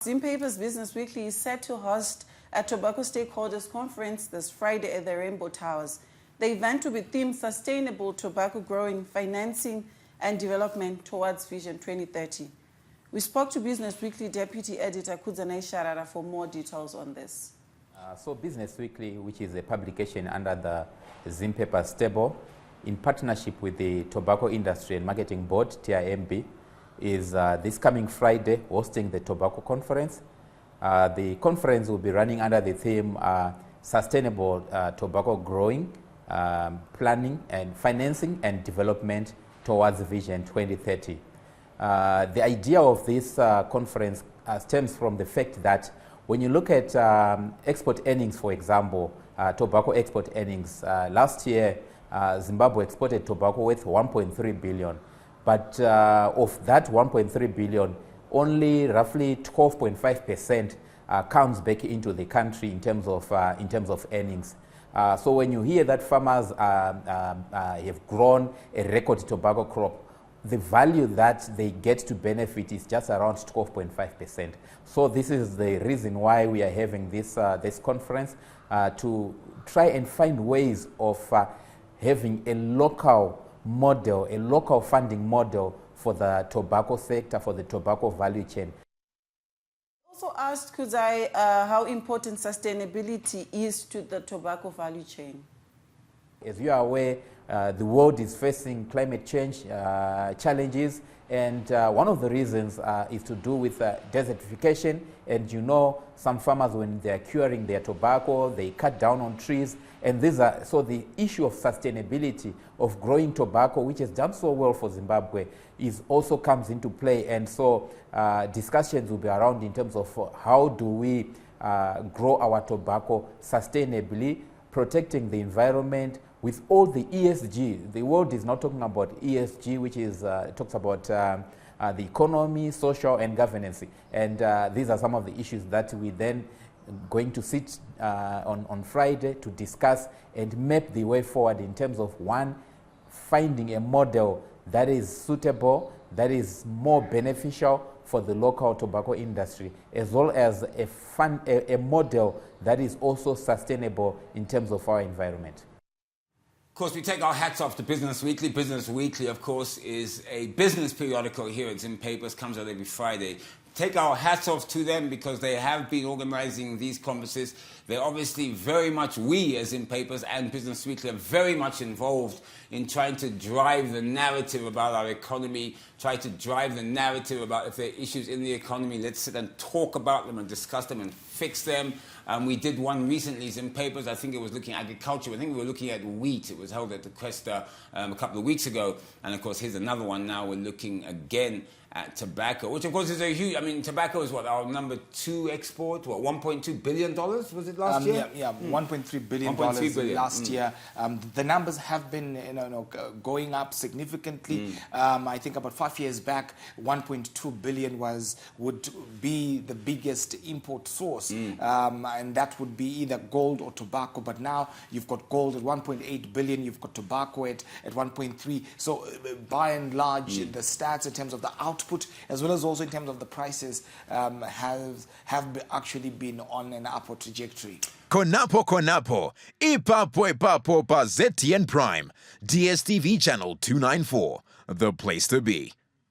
ZTN's Business Weekly is set to host a tobacco stakeholders conference this Friday at the Rainbow Towers. The event will be themed Sustainable Tobacco Growing, Financing and Development Towards Vision 2030. We spoke to Business Weekly Deputy Editor Kudzanai Sharara for more details on this. So Business Weekly, which is a publication under the ZTN stable, in partnership with the Tobacco Industry and Marketing Board, TIMB, is this coming Friday hosting the tobacco conference. The conference will be running under the theme Sustainable Tobacco Growing, Planning and Financing and Development Towards Vision 2030. The idea of this conference stems from the fact that when you look at export earnings, for example, tobacco export earnings, last year Zimbabwe exported tobacco worth 1.3 billion. But of that 1.3 billion, only roughly 12.5% comes back into the country in terms of earnings. So when you hear that farmers have grown a record tobacco crop, the value that they get to benefit is just around 12.5%. So this is the reason why we are having this this conference, to try and find ways of having a local model, a local funding model for the tobacco sector, for the tobacco value chain. Also asked Kudzai how important sustainability is to the tobacco value chain. As you are aware, the world is facing climate change challenges, and one of the reasons is to do with desertification. And you know, some farmers, when they are curing their tobacco, they cut down on trees, and so the issue of sustainability of growing tobacco, which has done so well for Zimbabwe, also comes into play. And so discussions will be around in terms of how do we grow our tobacco sustainably, protecting the environment with all the ESG. The world is not talking about ESG, which is talks about the economy, social and governance. And these are some of the issues that we then going to sit on Friday to discuss and map the way forward in terms of, one, finding a model that is suitable, that is more beneficial for the local tobacco industry, as well as a model that is also sustainable in terms of our environment. Of course, we take our hats off to Business Weekly. Business Weekly, of course, is a business periodical here at ZTN, comes out every Friday. Take our hats off to them because they have been organizing these conferences. They're obviously very much, we as ZTN and Business Weekly are very much involved in trying to drive the narrative about our economy, try to drive the narrative about if there are issues in the economy, let's sit and talk about them and discuss them and fix them. We did one recently in papers. I think it was looking at agriculture. I think we were looking at wheat. It was held at the Cresta a couple of weeks ago. And of course, here's another one now. We're looking again at tobacco, which of course is a huge, I mean, tobacco is what, our number 2 export, what, $1.2 billion was it last year? Yeah, $1.3 billion last year. The numbers have been going up significantly. I think about 5 years back, 1.2 billion would be the biggest import source, and that would be either gold or tobacco. But now you've got gold at 1.8 billion, you've got tobacco at 1.3. So by and large, the stats in terms of the output as well as also in terms of the prices have actually been on an upward trajectory. Konapo, ipapo pa ZTN Prime, DSTV channel 294, the place to be.